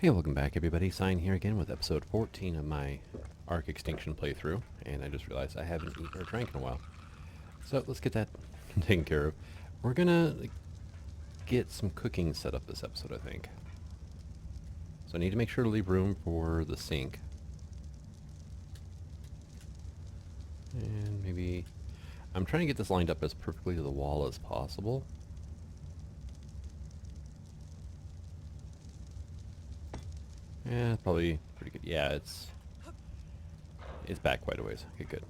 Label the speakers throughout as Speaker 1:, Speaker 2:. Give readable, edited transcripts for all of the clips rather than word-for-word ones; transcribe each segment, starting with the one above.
Speaker 1: Hey, welcome back everybody. Sign here again with episode 14 of my Ark Extinction playthrough, and I just realized I haven't eaten or drank in a while. So let's get that taken care of. We're gonna get some cooking set up this episode, I think. So I need to make sure to leave room for the sink. And maybe... I'm trying to get this lined up as perfectly to the wall as possible. Yeah, probably pretty good. Yeah, it's back quite a ways. Okay, good.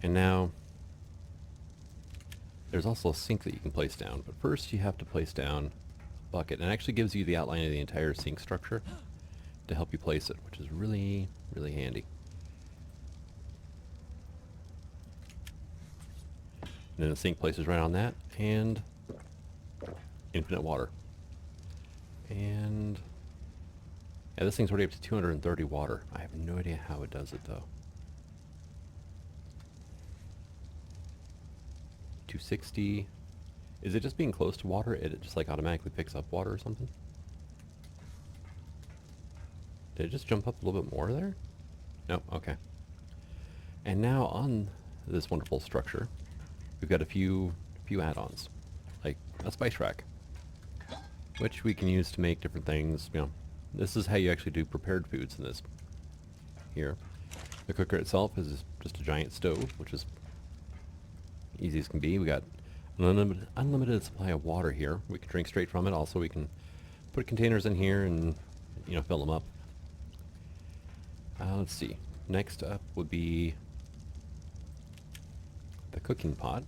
Speaker 1: And now, there's also a sink that you can place down, but first you have to place down a bucket, and it actually gives you the outline of the entire sink structure to help you place it, which is really, really handy. And then the sink places right on that, and infinite water. And yeah, this thing's already up to 230 water. I have no idea how it does it though. 260. Is it just being close to water? It just like automatically picks up water or something? Did it just jump up a little bit more there? No, okay. And now on this wonderful structure, we've got a few add-ons, like a spice rack, which we can use to make different things, you know. This is how you actually do prepared foods in this. Here. The cooker itself is just a giant stove, which is easy as can be. We got an unlimited supply of water here. We can drink straight from it. Also, we can put containers in here and, you know, fill them up. Let's see. Next up would be the cooking pot,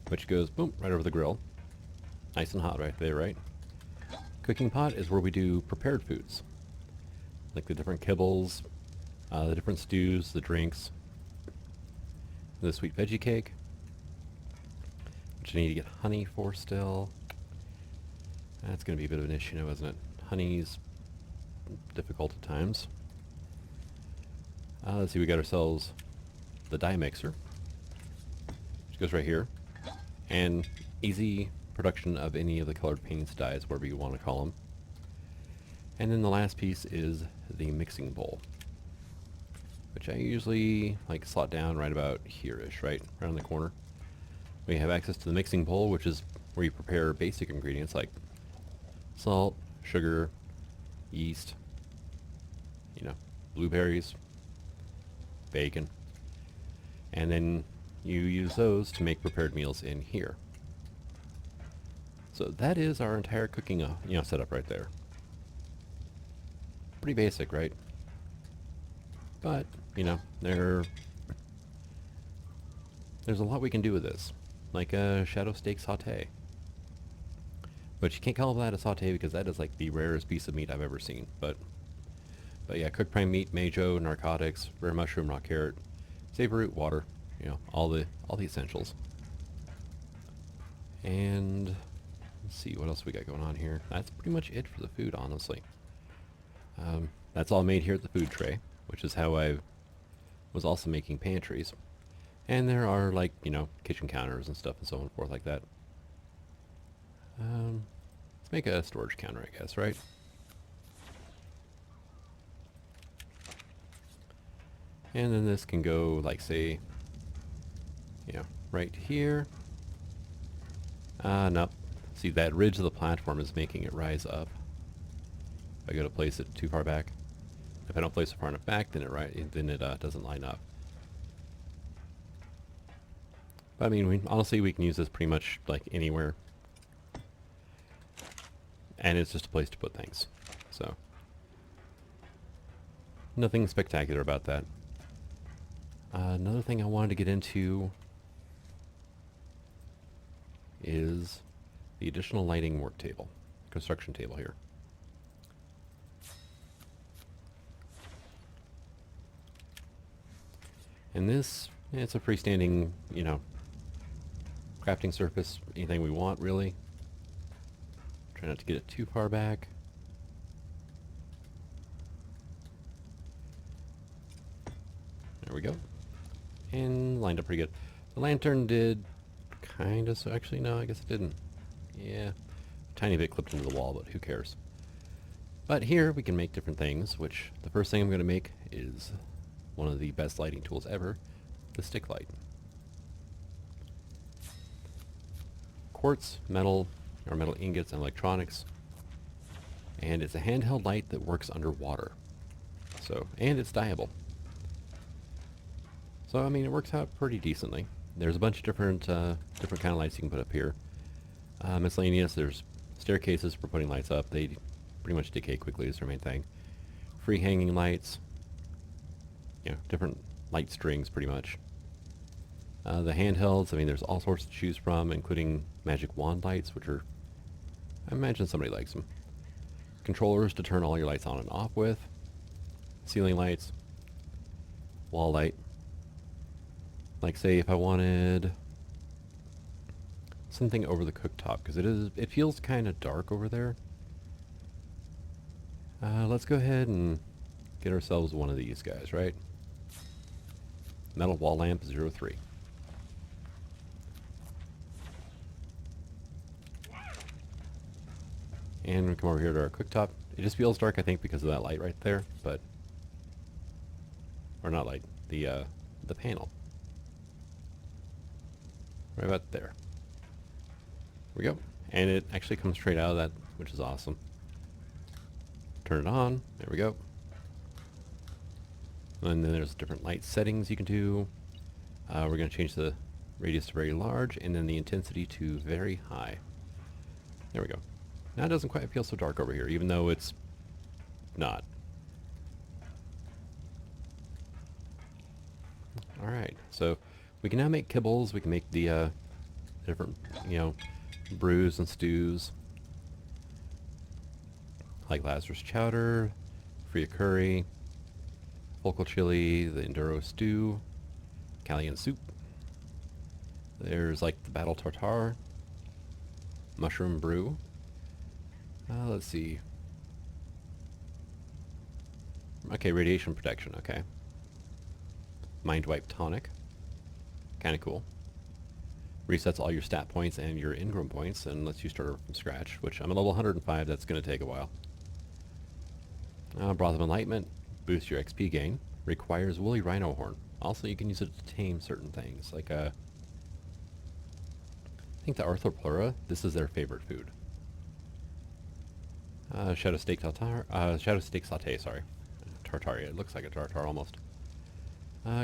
Speaker 1: which goes, boom, right over the grill. Nice and hot right there, right? Cooking pot is where we do prepared foods, like the different kibbles, the different stews, the drinks, the sweet veggie cake, which I need to get honey for still. That's going to be a bit of an issue now, isn't it? Honey's difficult at times. Let's see, we got ourselves the dye mixer, which goes right here, and easy production of any of the colored paints, dyes, whatever you want to call them. And then the last piece is the mixing bowl, which I usually like slot down right about here-ish, right around the corner. We have access to the mixing bowl, which is where you prepare basic ingredients like salt, sugar, yeast, you know, blueberries, bacon, and then you use those to make prepared meals in here. So that is our entire cooking, you know, setup right there. Pretty basic, right? But, you know, there's a lot we can do with this, like a shadow steak saute. But you can't call that a saute because that is like the rarest piece of meat I've ever seen. But yeah, cooked prime meat, majo, narcotics, rare mushroom, raw carrot, savory root, water, you know, all the essentials. And let's see what else we got going on here. That's pretty much it for the food, honestly. That's all made here at the food tray, which is how I was also making pantries. And there are, like, you know, kitchen counters and stuff and so on and forth like that. Let's make a storage counter, I guess, right? And then this can go, like, say, you know, right here. Nope. See, that ridge of the platform is making it rise up. If I go to place it too far back. If I don't place it far enough back, then it doesn't line up. But I mean, honestly, we can use this pretty much like anywhere. And it's just a place to put things. So, nothing spectacular about that. Another thing I wanted to get into is the additional lighting work table, construction table here. And this, it's a freestanding, you know, crafting surface, anything we want really. Try not to get it too far back. There we go. And lined up pretty good. The lantern did kind of, so actually no, I guess it didn't. Yeah, tiny bit clipped into the wall, but who cares? But here we can make different things, which the first thing I'm going to make is one of the best lighting tools ever, the stick light. Quartz, metal, or metal ingots and electronics. And it's a handheld light that works underwater. So, and it's dyeable. So, I mean, it works out pretty decently. There's a bunch of different kind of lights you can put up here. Miscellaneous, there's staircases for putting lights up. They pretty much decay quickly is their main thing. Free hanging lights. You know, different light strings pretty much. The handhelds, I mean, there's all sorts to choose from, including magic wand lights, which are, I imagine somebody likes them. Controllers to turn all your lights on and off with. Ceiling lights. Wall light. Like, say, if I wanted something over the cooktop, because it feels kind of dark over there. Let's go ahead and get ourselves one of these guys, right? Metal wall lamp 03. And we come over here to our cooktop. It just feels dark, I think, because of that light right there, but... Or not light, the panel. Right about there. There we go. And it actually comes straight out of that, which is awesome. Turn it on. There we go. And then there's different light settings you can do. We're going to change the radius to very large, and then the intensity to very high. There we go. Now it doesn't quite feel so dark over here, even though it's not. Alright, so we can now make kibbles. We can make the different, you know, brews and stews. Like Lazarus chowder, Friar curry, Focal chili, the Enduro stew, Callian soup. There's like the battle tartare, mushroom brew. Let's see. Okay, radiation protection, okay. Mind wipe tonic. Kinda cool. Resets all your stat points and your ingram points and lets you start over from scratch, which I'm at level 105, that's gonna take a while. Broth of Enlightenment, boosts your XP gain. Requires woolly rhino horn. Also, you can use it to tame certain things, like I think the Arthropleura, this is their favorite food. Shadow steak saute, sorry. Tartaria, it looks like a tartar almost.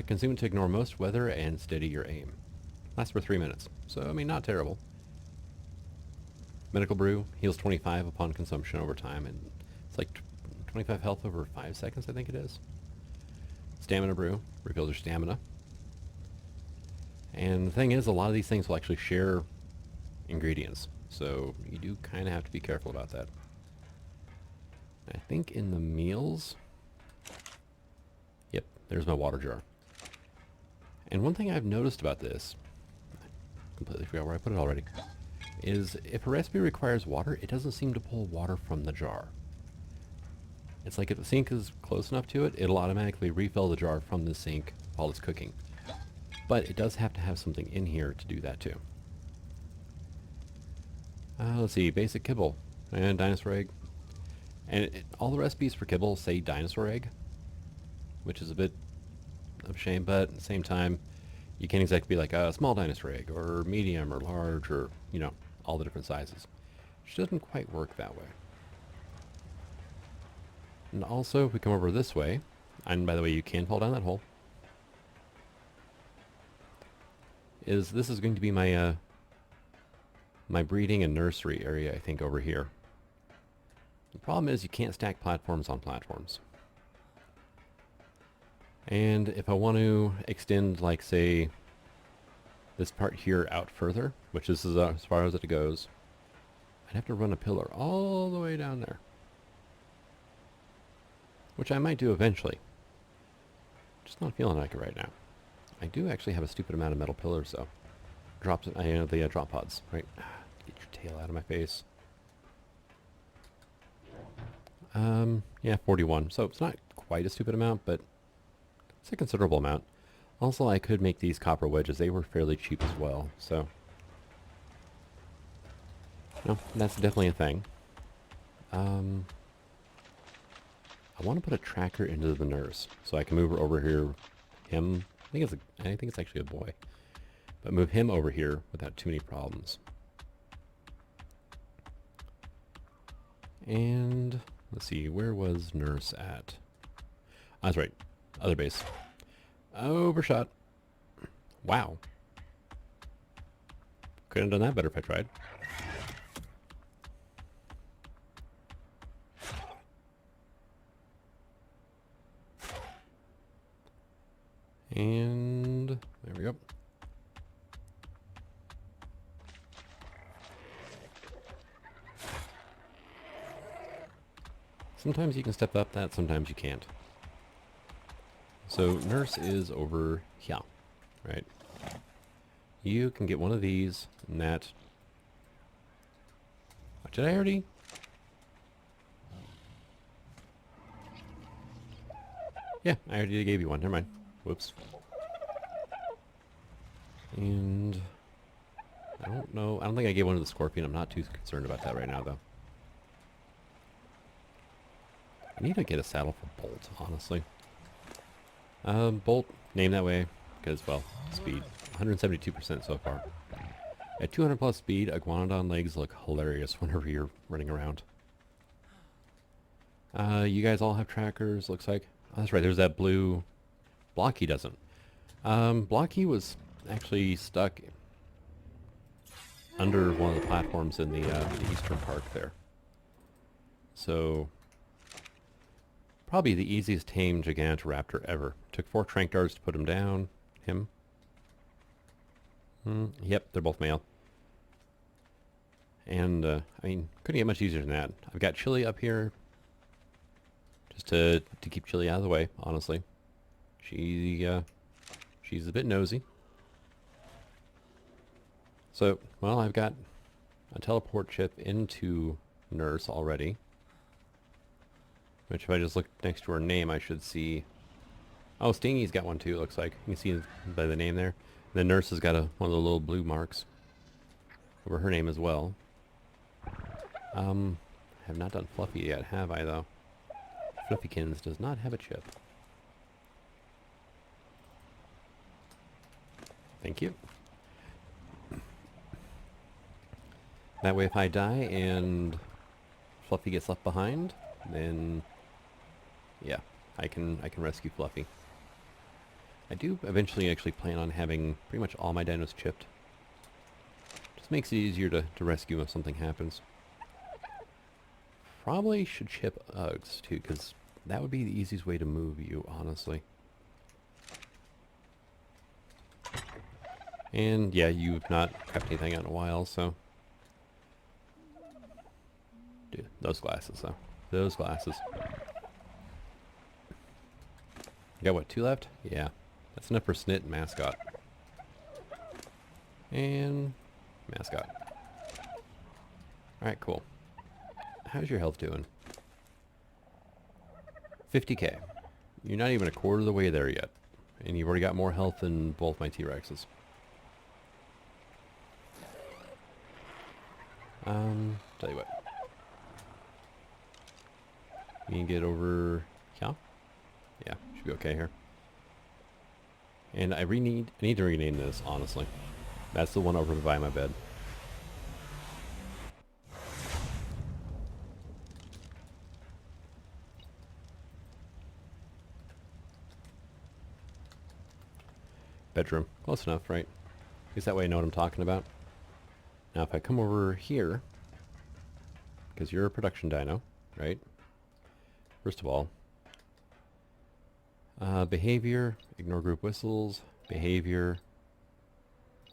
Speaker 1: Consume it to ignore most weather and steady your aim. Lasts for 3 minutes, so I mean, not terrible. Medical brew, heals 25 upon consumption over time, and it's like 25 health over 5 seconds, I think it is. Stamina brew, refills your stamina. And the thing is, a lot of these things will actually share ingredients, so you do kind of have to be careful about that. I think in the meals, yep, there's my water jar. And one thing I've noticed about this, I completely forgot where I put it already, is if a recipe requires water, it doesn't seem to pull water from the jar. It's like if the sink is close enough to it, it'll automatically refill the jar from the sink while it's cooking. But it does have to have something in here to do that too. Let's see, basic kibble and dinosaur egg. And all the recipes for kibble say dinosaur egg, which is a bit of a shame, but at the same time, you can't exactly be like a small dinosaur egg, or medium, or large, or, you know, all the different sizes. Which doesn't quite work that way. And also, if we come over this way, and by the way, you can fall down that hole, this is going to be my, my breeding and nursery area, I think, over here. The problem is you can't stack platforms on platforms. And if I want to extend, like, say, this part here out further, which this is as far as it goes, I'd have to run a pillar all the way down there. Which I might do eventually. Just not feeling like it right now. I do actually have a stupid amount of metal pillars, though. Drops, you know, the drop pods, right? Get your tail out of my face. Yeah, 41. So it's not quite a stupid amount, but it's a considerable amount. Also, I could make these copper wedges. They were fairly cheap as well, so... No, that's definitely a thing. I want to put a tracker into the nurse so I can move her over here. Him, I think it's actually a boy, but move him over here without too many problems. And let's see, where was nurse at? Oh, that's right, other base. Overshot. Wow. Couldn't have done that better if I tried. And there we go. Sometimes you can step up that, sometimes you can't. So nurse is over here, right? You can get one of these and that. Did I already? Yeah, I already gave you one. Never mind. Whoops. And I don't know. I don't think I gave one to the scorpion. I'm not too concerned about that right now, though. I need to get a saddle for Bolt, honestly. Bolt, named that way because, well, speed. 172% so far. At 200 plus speed, iguanodon legs look hilarious whenever you're running around. You guys all have trackers, looks like. Oh, that's right, there's that blue. Blocky doesn't. Blocky was actually stuck under one of the platforms in the eastern park there. So, probably the easiest tame Gigantoraptor ever. Took 4 trank darts to put him down. Him. Yep, they're both male. And, I mean, couldn't get much easier than that. I've got Chili up here. Just to keep Chili out of the way, honestly. She's a bit nosy. So, well, I've got a teleport chip into Nurse already. Which if I just look next to her name, I should see... Oh, Stingy's got one too, it looks like. You can see by the name there. And the Nurse has got one of the little blue marks over her name as well. Have not done Fluffy yet, have I, though? Fluffykins does not have a chip. Thank you. That way if I die and Fluffy gets left behind, then yeah, I can rescue Fluffy. I do eventually actually plan on having pretty much all my dinos chipped. Just makes it easier to rescue if something happens. Probably should chip Uggs too, because that would be the easiest way to move you, honestly. And yeah, you've not kept anything out in a while, so... Dude, those glasses, though. Those glasses. You got what, 2 left? Yeah. That's enough for Snit and Mascot. And... Mascot. Alright, cool. How's your health doing? 50k. You're not even a quarter of the way there yet. And you've already got more health than both my T-Rexes. Tell you what. You can get over here? Yeah, should be okay here. And I need to rename this, honestly. That's the one over by my bed. Bedroom. Close enough, right? At least that way I know what I'm talking about. Now if I come over here, because you're a production dino, right? First of all, behavior, ignore group whistles, behavior,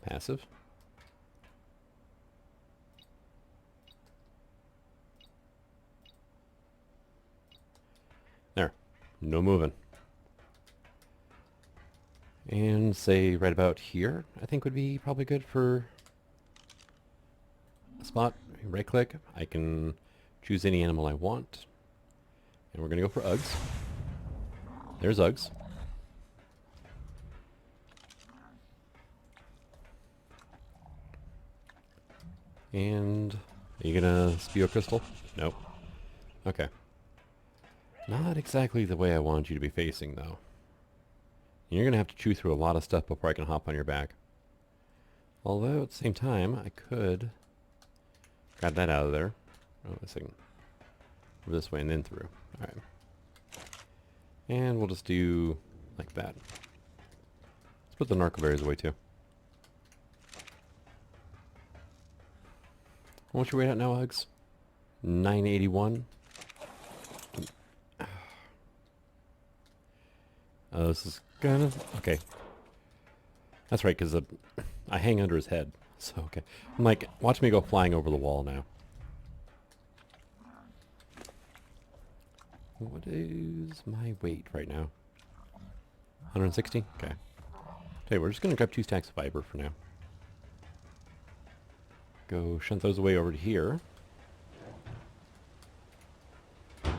Speaker 1: passive. There, no moving. And say right about here, I think would be probably good for a spot. Right click, I can choose any animal I want. And we're going to go for Uggs. There's Uggs. And are you going to spew a crystal? Nope. Okay. Not exactly the way I want you to be facing, though. You're going to have to chew through a lot of stuff before I can hop on your back. Although, at the same time, I could grab that out of there. Oh, this thing. Over this way and then through. Alright. And we'll just do like that. Let's put the narco berries away, too. What's your weight at now, Uggs? 981. Oh, this is gonna... Okay. That's right, because I hang under his head. So, okay. I'm like, watch me go flying over the wall now. What is my weight right now? 160? Okay. Okay, we're just going to grab 2 stacks of fiber for now. Go shunt those away over to here.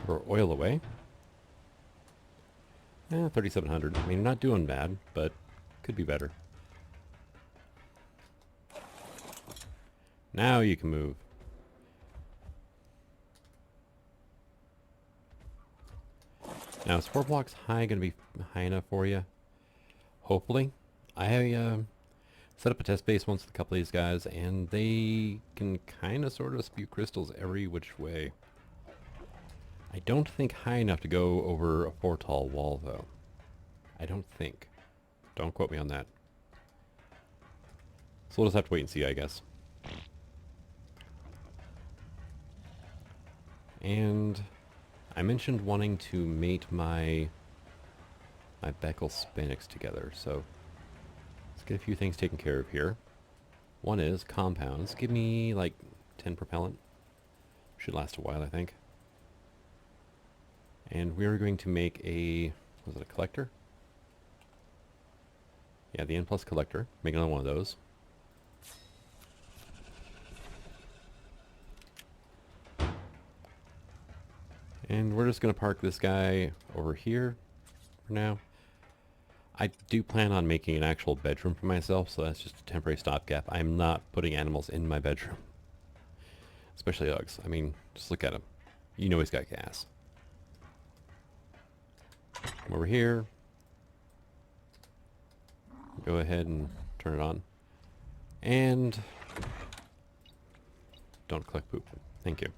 Speaker 1: Or oil away. 3,700. I mean, not doing bad, but could be better. Now you can move. Now, is 4 blocks high going to be high enough for you? Hopefully. I set up a test base once with a couple of these guys, and they can kind of sort of spew crystals every which way. I don't think high enough to go over a 4 tall wall, though. I don't think. Don't quote me on that. So we'll just have to wait and see, I guess. And I mentioned wanting to mate my Beckel Spanix together, so let's get a few things taken care of here. One is compounds. Give me like 10 propellant. Should last a while, I think. And we're going to make a, was it a collector? Yeah, the N+ collector. Make another one of those. And we're just going to park this guy over here for now. I do plan on making an actual bedroom for myself, so that's just a temporary stopgap. I'm not putting animals in my bedroom. Especially Uggs. I mean, just look at him. You know he's got gas. Come over here. Go ahead and turn it on. And don't collect poop. Thank you.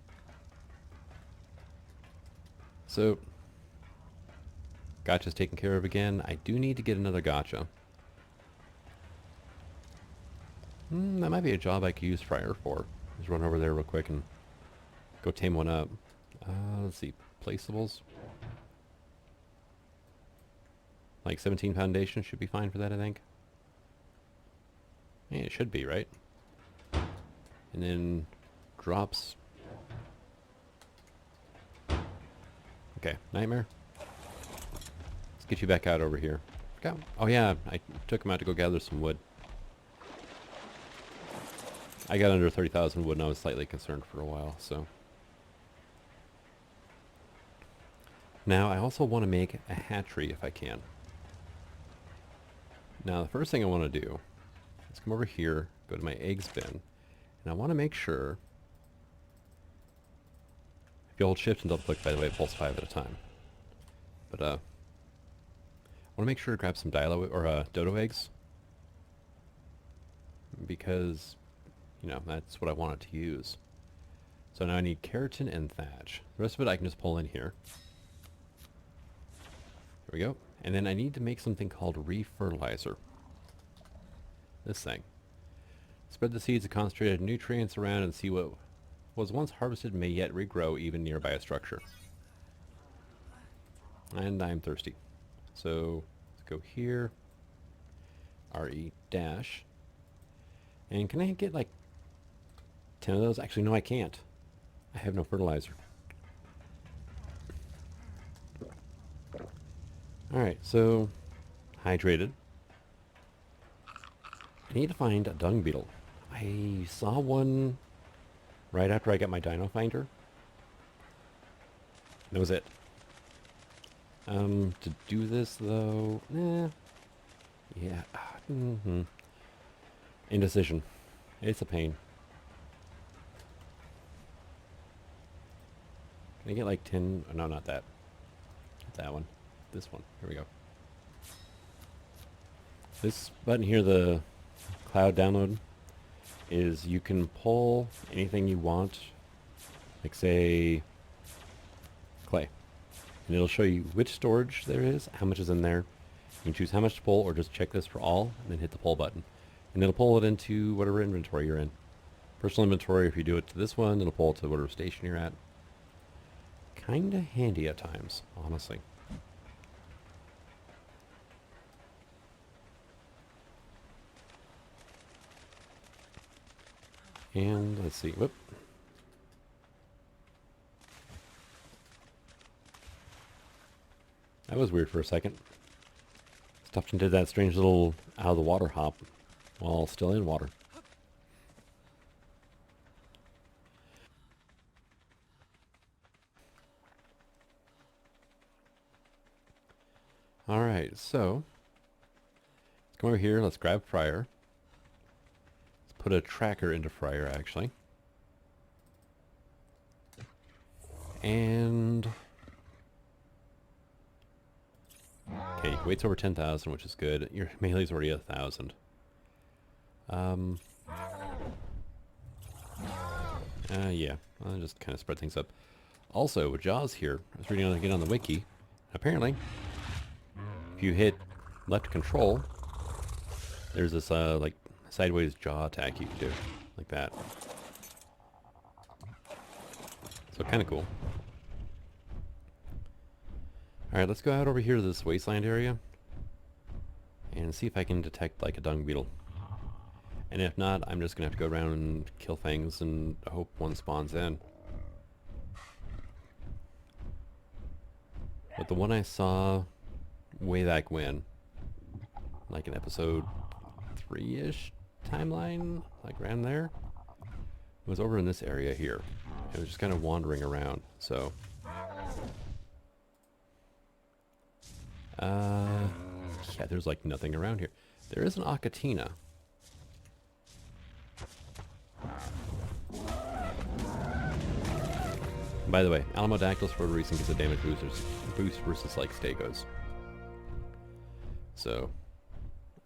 Speaker 1: So, gotcha's taken care of again. I do need to get another gotcha. That might be a job I could use Friar for. Just run over there real quick and go tame one up. Let's see, placeables. Like 17 foundation should be fine for that, I think. Yeah, it should be, right? And then drops. Okay, Nightmare. Let's get you back out over here. Go. Oh yeah, I took him out to go gather some wood. I got under 30,000 wood and I was slightly concerned for a while, so. Now I also want to make a hatchery if I can. Now the first thing I want to do is come over here, go to my eggs bin, and I want to make sure, if you hold shift and double click, by the way, it pulls 5 at a time. But I want to make sure to grab some dodo eggs, because, you know, that's what I wanted to use. So now I need keratin and thatch. The rest of it I can just pull in here. There we go. And then I need to make something called refertilizer. This thing. Spread the seeds of concentrated nutrients around and see what was once harvested may yet regrow even nearby a structure. And I'm thirsty. So let's go here. RE dash. And can I get like 10 of those? Actually, no, I can't. I have no fertilizer. Alright, so hydrated. I need to find a dung beetle. I saw one right after I got my dino finder. That was it. To do this though, yeah, indecision. It's a pain. Can I get like 10? Oh, no, not that. that one. This one. Here we go. This button here, the cloud download, is you can pull anything you want, like say clay, and it'll show you which storage there is, how much is in there. You can choose how much to pull or just check this for all and then hit the pull button, and it'll pull it into whatever inventory you're in. Personal inventory, if you do it to this one, it'll pull it to whatever station you're at. Kinda handy at times, honestly. And let's see, whoop. That was weird for a second. Stuffed did that strange little out of the water hop while still in water. Alright, so let's come over here, let's grab Friar. Let's put a tracker into Friar actually. And okay, weight's over 10,000, which is good. Your melee's already 1,000. Yeah, I'll just kind of spread things up. Also, with Jaws here, I was reading again on the wiki. Apparently, if you hit left control, there's this like sideways jaw attack you can do, like that. So kind of cool. Alright, let's go out over here to this wasteland area and see if I can detect like a dung beetle. And if not, I'm just gonna have to go around and kill things and hope one spawns in. But the one I saw way back when, like in episode 3-ish timeline, like around there, was over in this area here. It was just kind of wandering around, so yeah, there's like nothing around here. There is an Akatina. By the way, Alamodactylus for a reason gets a damage boost versus like Stegos. So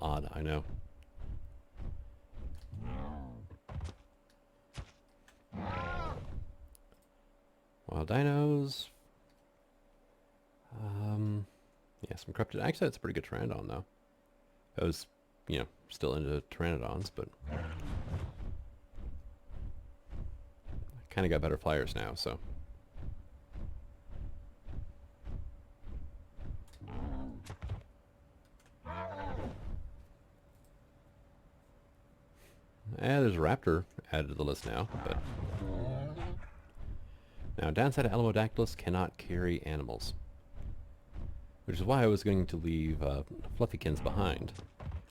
Speaker 1: odd, I know. Wild dinos. Yeah, some corrupted. Actually, that's a pretty good Pteranodon, though. I was, you know, still into Pteranodons, but I kind of got better flyers now, so. There's a raptor added to the list now, but now downside of Alamodactylus cannot carry animals, which is why I was going to leave Fluffykins behind,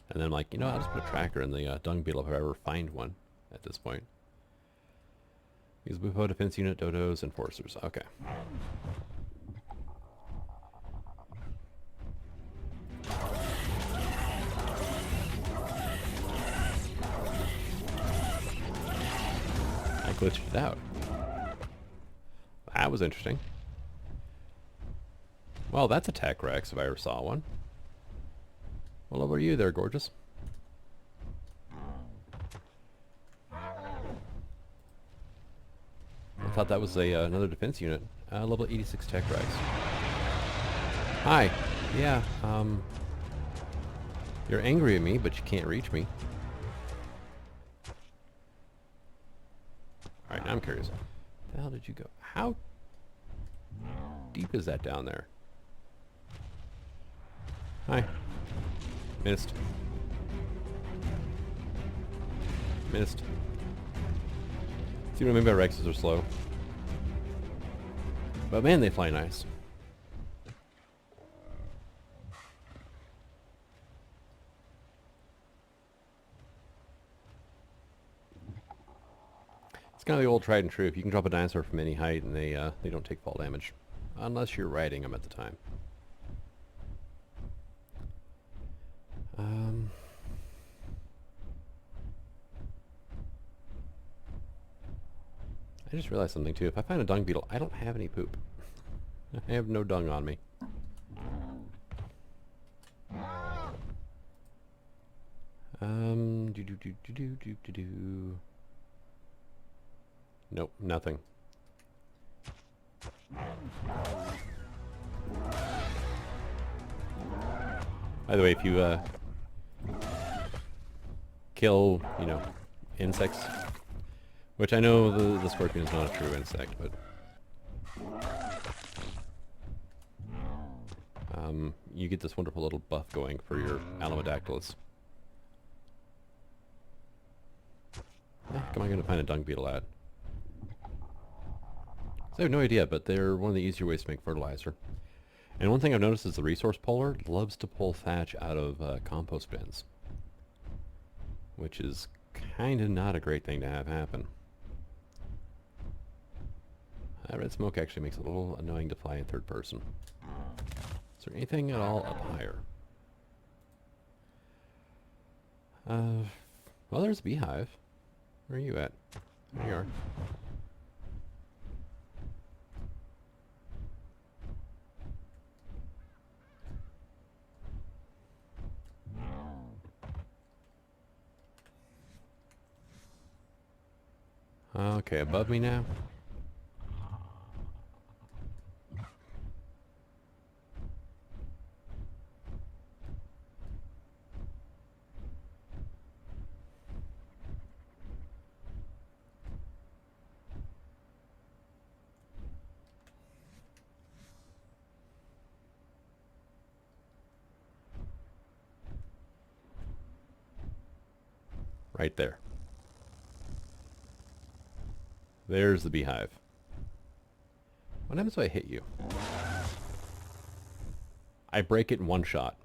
Speaker 1: and then I'm like, you know, I'll just put a tracker in the dung beetle if I ever find one at this point. Use Bupo defense unit, dodos, enforcers. Okay. I glitched it out. That was interesting. Well, that's a Tech Rex if I ever saw one. Well, over you there, gorgeous. I thought that was a another defense unit. Level 86 Tech Rex. Hi. Yeah, you're angry at me, but you can't reach me. Alright, now I'm curious. Where the hell did you go? How deep is that down there? Hi. Missed. Missed. See what I mean by Rexes are slow. But man, they fly nice. It's kind of the old tried and true. If you can drop a dinosaur from any height and they don't take fall damage. Unless you're riding them at the time. I just realized something too. If I find a dung beetle, I don't have any poop. I have no dung on me. Do. Nope, nothing. By the way, if you kill, insects, which I know the scorpion is not a true insect, but you get this wonderful little buff going for your Alamodactylus. Come am I going to find a dung beetle at? I have no idea, but they're one of the easier ways to make fertilizer. And one thing I've noticed is the resource puller loves to pull thatch out of compost bins, which is kind of not a great thing to have happen. Red smoke actually makes it a little annoying to fly in third person. Is there anything at all up higher? Well, there's a beehive. Where are you at? There you are. Okay, above me now. Right there. There's the beehive. What happens if I hit you? I break it in one shot.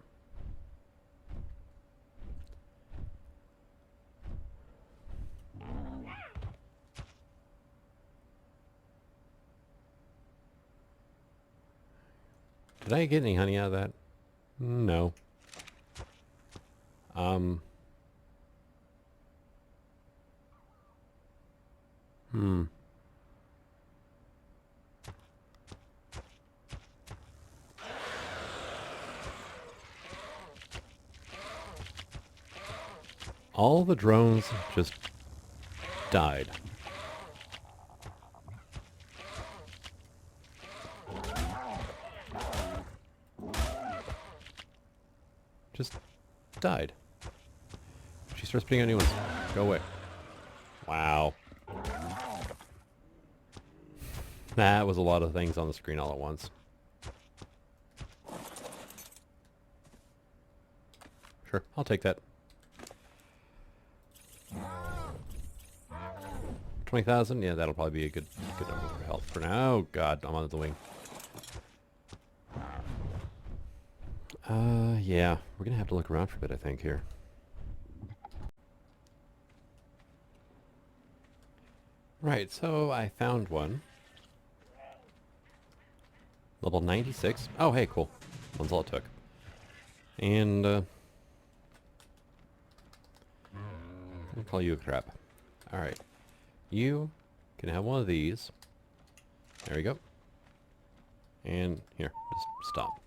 Speaker 1: Did I get any honey out of that? No. All the drones just died. Just died. She starts putting out new ones. Go away. Wow. That was a lot of things on the screen all at once. Sure, I'll take that. 20,000? Yeah, that'll probably be a good number for health for now. Oh god, I'm on the wing. Yeah, we're gonna have to look around for a bit, I think, here. Right, so I found one. Level 96. Oh, hey, cool. That's all it took. And, I'll call you a crap. Alright. You can have one of these. There we go. And here, just stop.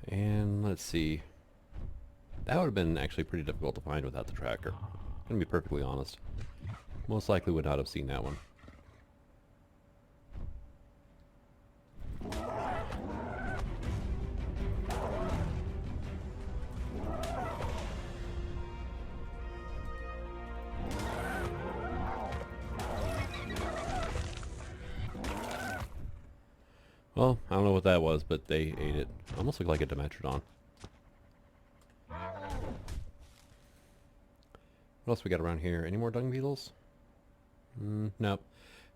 Speaker 1: And let's see. That would have been actually pretty difficult to find without the tracker. I'm gonna be perfectly honest. Most likely would not have seen that one. Well, I don't know what that was, but they ate it. Almost looked like a Dimetrodon. What else we got around here? Any more dung beetles? Nope.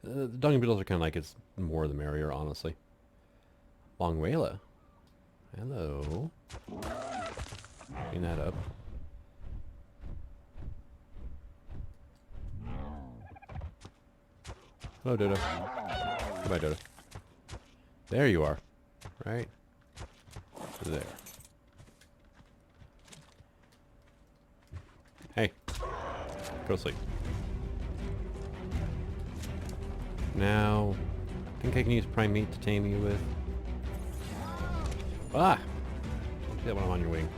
Speaker 1: The dung beetles are kind of like it's more the merrier, honestly. Longwela. Hello. Clean that up. Hello, Dodo. Goodbye, Dodo. There you are. Right there. Hey. Go to sleep. Now, I think I can use prime meat to tame you with. Ah! that when I'm on your wing.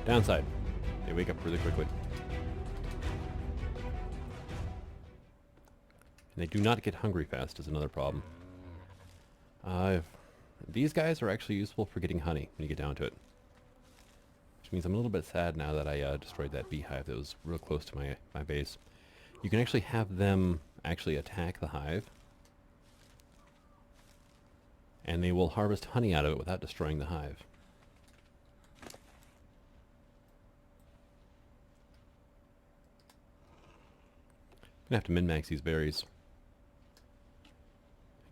Speaker 1: Downside, they wake up really quickly. And they do not get hungry fast is another problem. These guys are actually useful for getting honey when you get down to it. Which means I'm a little bit sad now that I destroyed that beehive that was real close to my base. You can actually have them actually attack the hive. And they will harvest honey out of it without destroying the hive. I'm going to have to min-max these berries.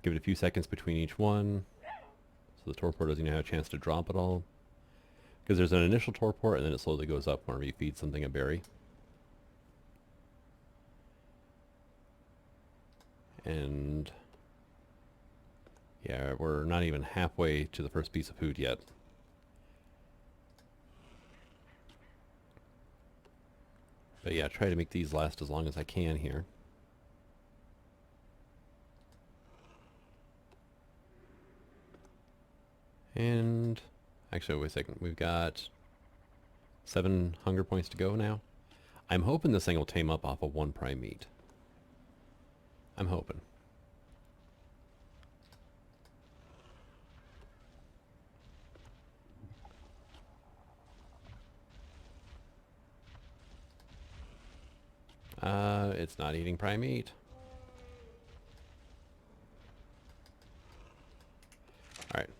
Speaker 1: Give it a few seconds between each one, so the torpor doesn't even have a chance to drop at all. Because there's an initial torpor, and then it slowly goes up whenever you feed something a berry. And yeah, we're not even halfway to the first piece of food yet. But yeah, try to make these last as long as I can here. And actually, wait a second. We've got 7 hunger points to go now. I'm hoping this thing will tame up off of 1 prime meat. I'm hoping. It's not eating prime meat. Alright.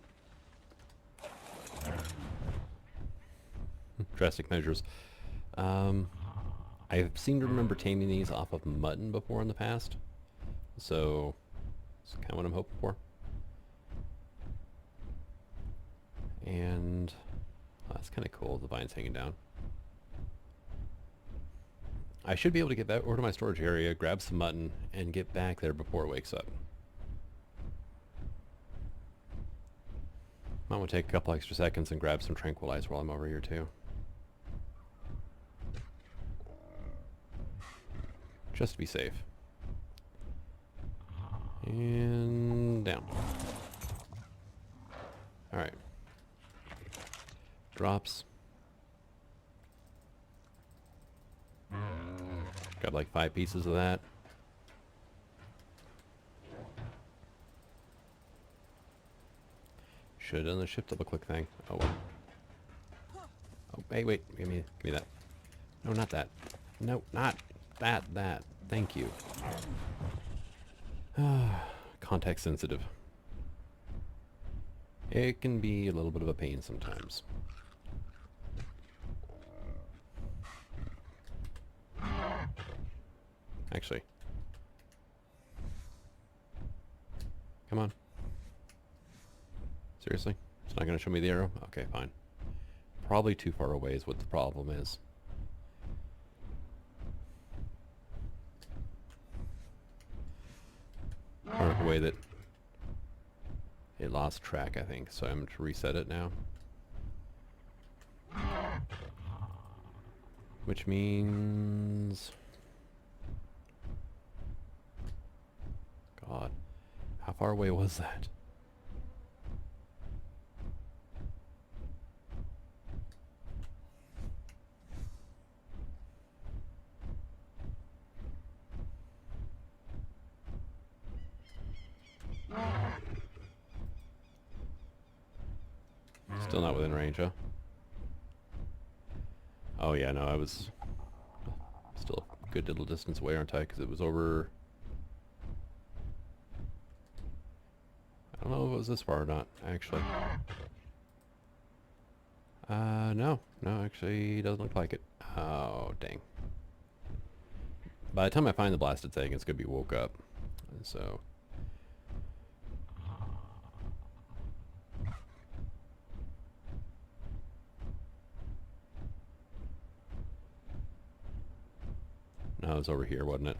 Speaker 1: Drastic measures. I seem to remember taming these off of mutton before in the past. So, that's kind of what I'm hoping for. And that's kind of cool, the vines hanging down. I should be able to get back over to my storage area, grab some mutton, and get back there before it wakes up. Might want to take a couple extra seconds and grab some tranquilizer while I'm over here too. Just to be safe. And down. Alright. Drops. Got like 5 pieces of that. Should have done the shift double click thing. Oh well. Oh, hey, wait. Give me that. No, not that. No, not that. That. Thank you. Context sensitive. It can be a little bit of a pain sometimes. Actually. Come on. Seriously? It's not going to show me the arrow? Okay, fine. Probably too far away is what the problem is. Or a way that it lost track, I think. So I'm going to reset it now. Which means... God. How far away was that? Still not within range, huh? Oh yeah, no, I was still a good little distance away, aren't I? Because it was over... I don't know if it was this far or not, actually. No, actually doesn't look like it. Oh, dang. By the time I find the blasted thing, it's going to be woke up. And so... No, it was over here, wasn't it?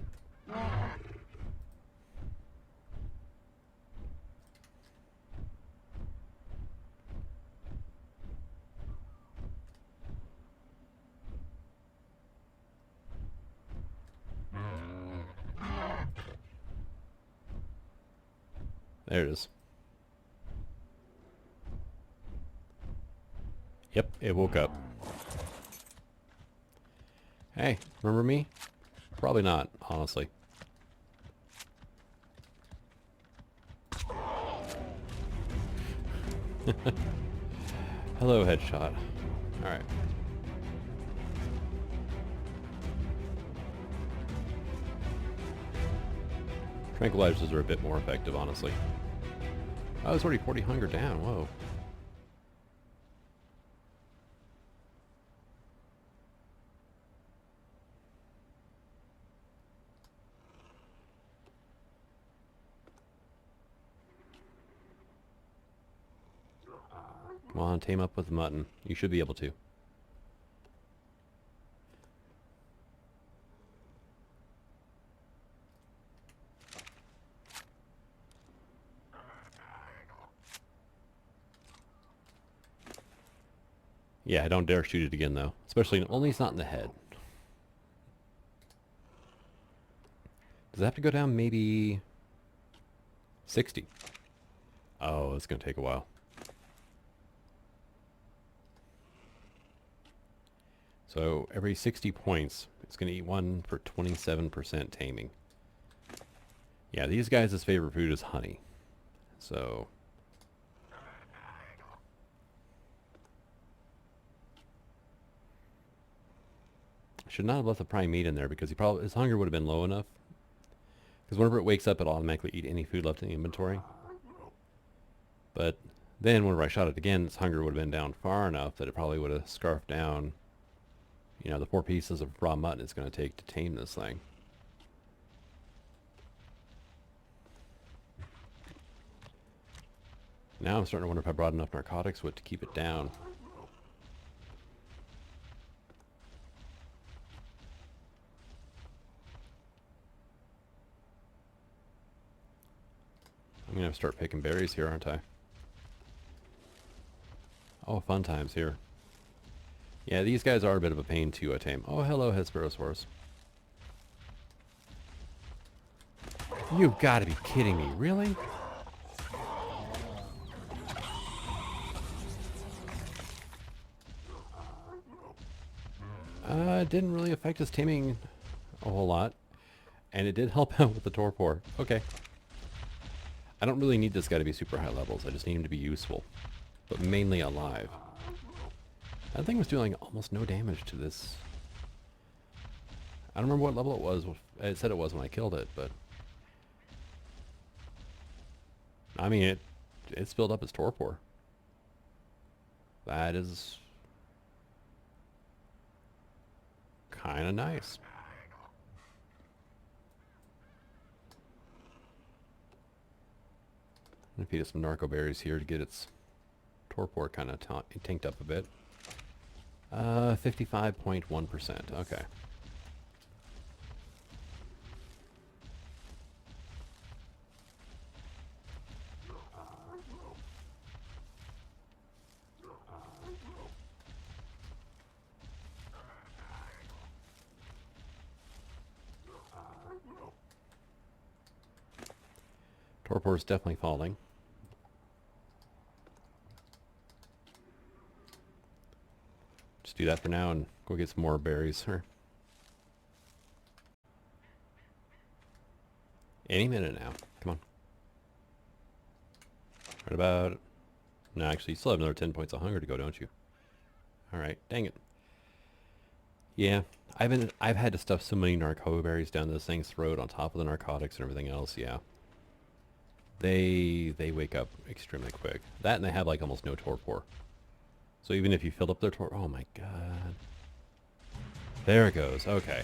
Speaker 1: There it is. Yep, it woke up. Hey, remember me? Probably not, honestly. Hello, headshot. Alright. Tranquilizers are a bit more effective, honestly. Oh, it's already 40 hunger down. Whoa. Come on, tame up with mutton. You should be able to. Yeah, don't dare shoot it again, though. Especially, only it's not in the head. Does it have to go down maybe 60? Oh, it's going to take a while. So every 60 points, it's going to eat one for 27% taming. Yeah, these guys' favorite food is honey. So... should not have left the prime meat in there because his hunger would have been low enough. Because whenever it wakes up, it'll automatically eat any food left in the inventory. But then whenever I shot it again, its hunger would have been down far enough that it probably would have scarfed down, you know, the 4 pieces of raw mutton it's going to take to tame this thing. Now I'm starting to wonder if I brought enough narcotics with to keep it down. I'm going to have to start picking berries here, aren't I? Oh, fun times here. Yeah, these guys are a bit of a pain to tame. Oh, hello, Hesperosaurus. You've got to be kidding me. Really? It didn't really affect his taming a whole lot. And it did help out with the torpor. Okay. I don't really need this guy to be super high levels. I just need him to be useful. But mainly alive. That thing was doing almost no damage to this. I don't remember what level it was. It said it was when I killed it, but... I mean, it's filled up its torpor. That is... kind of nice. I'm gonna feed it some narco berries here to get its torpor kind of tanked up a bit. 55.1%. Okay. Torpor is definitely falling. Just do that for now and go get some more berries. Or any minute now. Come on. Right about... No, actually, you still have another 10 points of hunger to go, don't you? Alright, dang it. Yeah, I've had to stuff so many narco berries down this thing's throat on top of the narcotics and everything else, yeah. They wake up extremely quick. That and they have like almost no torpor. So even if you filled up their torpor... Oh my god. There it goes. Okay.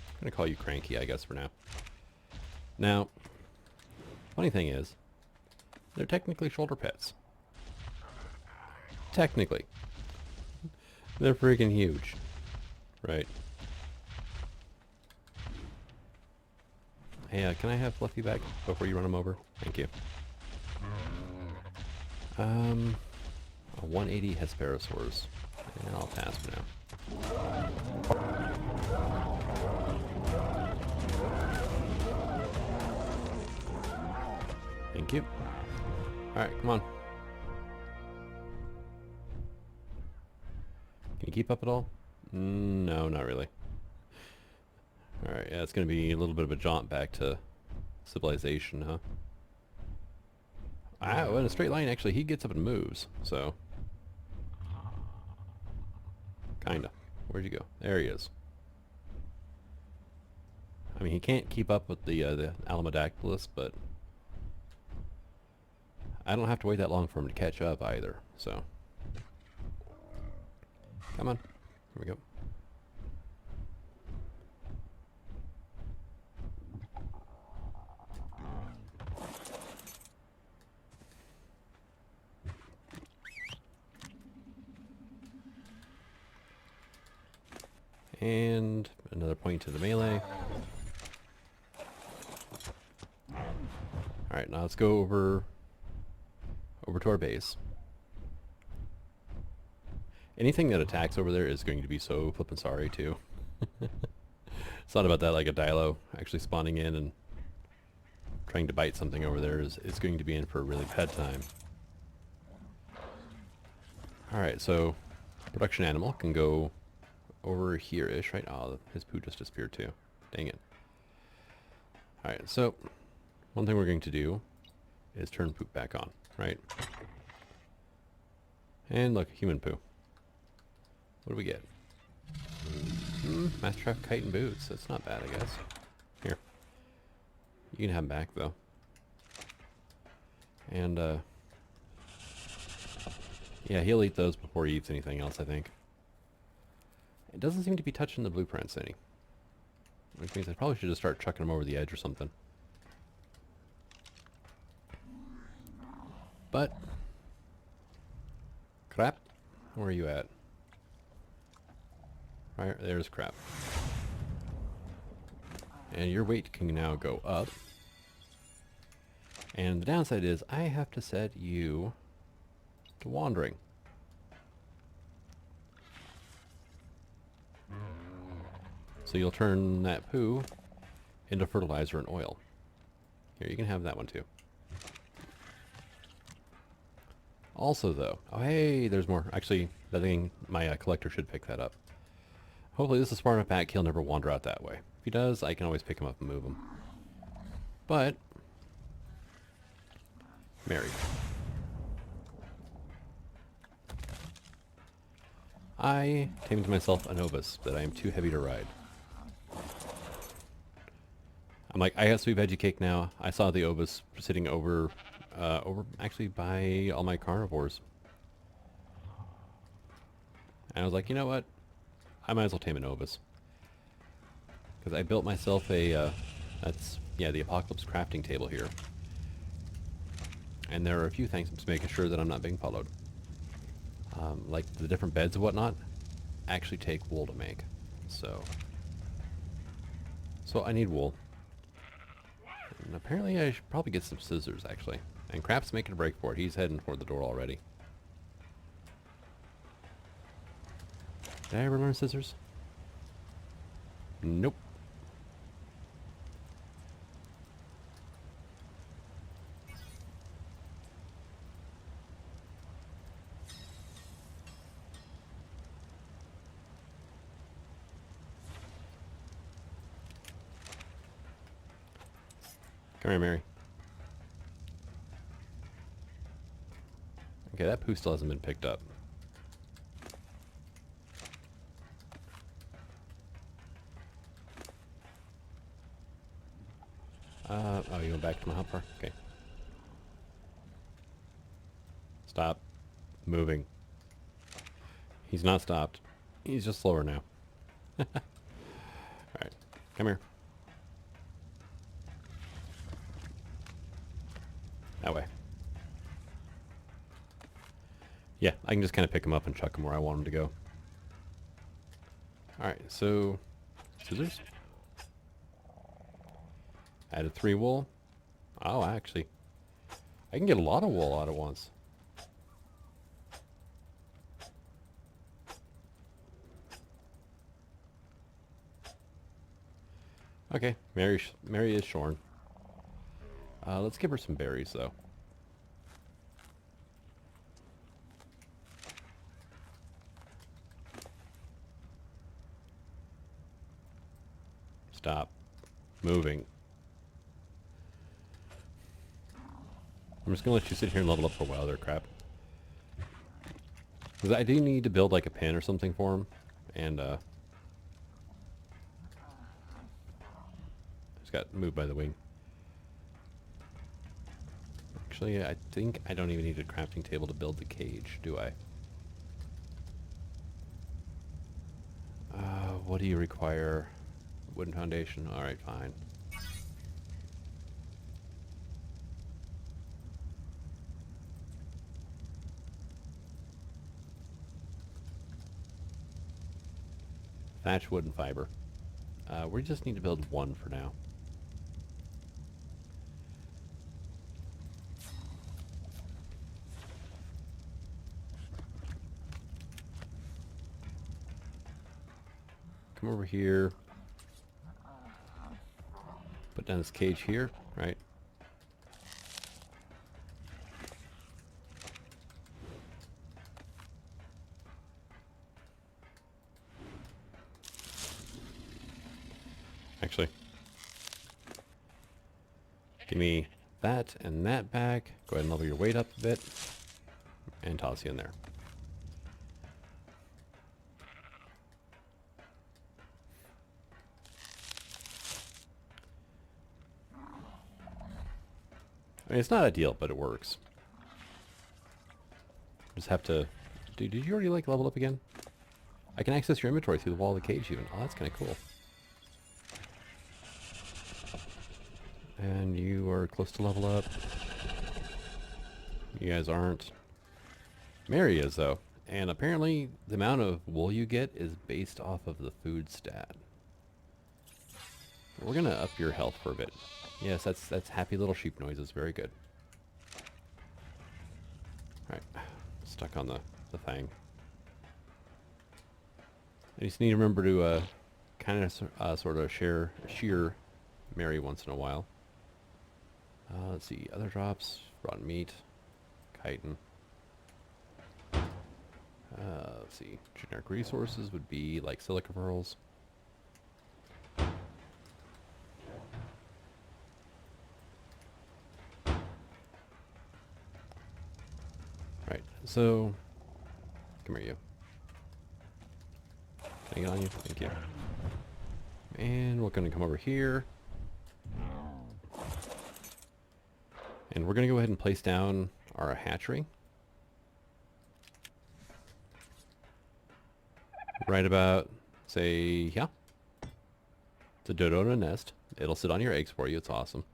Speaker 1: I'm going to call you Cranky, I guess, for now. Now, funny thing is, they're technically shoulder pets. Technically. They're freaking huge. Right. Hey, can I have Fluffy back before you run him over? Thank you. A 180 Hesperosaurs. And I'll pass for now. Thank you. Alright, come on. You keep up at all? No, not really. Alright, yeah, it's going to be a little bit of a jaunt back to civilization, huh? Ah, in a straight line, actually, he gets up and moves, so... Kinda. Where'd you go? There he is. I mean, he can't keep up with the Alamodactylus, but... I don't have to wait that long for him to catch up either, so... Come on. Here we go. And another point to the melee. Alright, now let's go over to our base. Anything that attacks over there is going to be so flippin' sorry too. It's not about that, like a Dilo actually spawning in and trying to bite something over there is going to be in for a really bad time. Alright, so production animal can go over here-ish, right? Oh, his poo just disappeared too. Dang it. Alright, so one thing we're going to do is turn poop back on, right? And look, human poo. What do we get? Master Trap Kite and Boots. That's not bad, I guess. Here. You can have them back, though. And, yeah, he'll eat those before he eats anything else, I think. It doesn't seem to be touching the blueprints any. Which means I probably should just start chucking them over the edge or something. But... Crap. Where are you at? Right, there's crap. And your weight can now go up. And the downside is I have to set you to wandering. So you'll turn that poo into fertilizer and oil. Here, you can have that one too. Also though, oh hey, there's more. Actually, that thing, my collector should pick that up. Hopefully this is far enough back, he'll never wander out that way. If he does, I can always pick him up and move him. But, Mary. I tamed myself an Obus that I am too heavy to ride. I'm like, I got sweet veggie cake now. I saw the Obus sitting over actually by all my carnivores. And I was like, you know what? I might as well tame an Obus. Because I built myself a, the Apocalypse crafting table here. And there are a few things I'm just making sure that I'm not being followed. Like the different beds and whatnot actually take wool to make. So I need wool. And apparently I should probably get some scissors actually. And Crap's making a break for it. He's heading for the door already. Did I ever learn scissors? Nope. Come here, Mary. Okay, that poo still hasn't been picked up. Oh, you went back to my hopper? Okay. Stop moving. He's not stopped. He's just slower now. Alright, come here. That way. Yeah, I can just kind of pick him up and chuck him where I want him to go. Alright, so... scissors? Added 3 wool. Oh, actually. I can get a lot of wool out at once. Okay, Mary is shorn. Let's give her some berries, though. Stop moving. I'm just gonna let you sit here and level up for a while there, crap. Because I do need to build like a pen or something for him, and just got moved by the wing. Actually, I think I don't even need a crafting table to build the cage, do I? What do you require? Wooden foundation. Alright, fine. Thatch, wood, and fiber. We just need to build one for now. Come over here. Put down this cage here, right? Actually, give me that and that back. Go ahead and level your weight up a bit. And toss you in there. I mean, it's not ideal, but it works. Just have to... Dude, did you already, like, level up again? I can access your inventory through the wall of the cage, even. Oh, that's kind of cool. And you are close to level up. You guys aren't. Mary is, though. And apparently, the amount of wool you get is based off of the food stat. We're going to up your health for a bit. Yes, that's happy little sheep noises. Very good. Alright. Stuck on the thing. I just need to remember to kind of sort of shear Mary once in a while. Let's see. Other drops. Rotten meat. Chitin. Let's see. Generic resources would be like silica pearls. Right. So, come here, you. Can I get on you? Thank you. And we're going to come over here. And we're going to go ahead and place down our hatchery. Right about, say, yeah. It's a dodo in a nest. It'll sit on your eggs for you. It's awesome.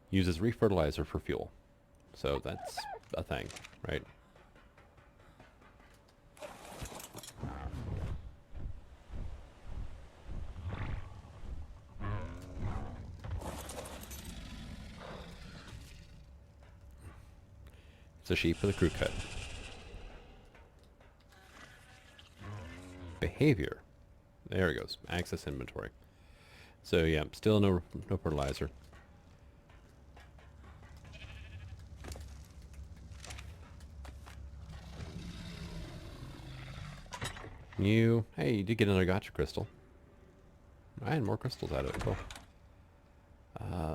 Speaker 1: Uses refertilizer for fuel. So that's a thing, right? It's a sheep for the crew cut. Behavior. There it goes. Access inventory. So yeah, still no fertilizer. Hey, you did get another gotcha crystal. I had more crystals out of it. Cool.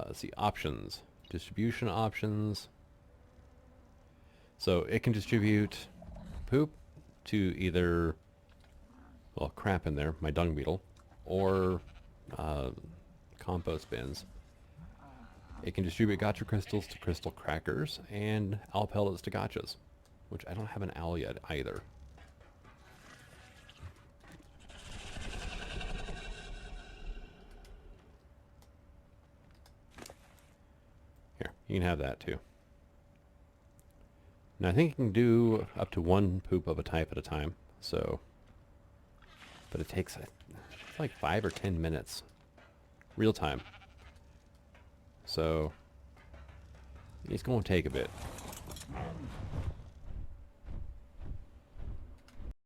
Speaker 1: Let's see, options. Distribution options. So it can distribute poop to either, well, crap in there, my dung beetle, or compost bins. It can distribute gotcha crystals to crystal crackers and owl pellets to gotchas, which I don't have an owl yet either. Here, you can have that too. Now I think it can do up to one poop of a type at a time, so... But it takes it's like 5 or 10 minutes. Real time. So... It's going to take a bit.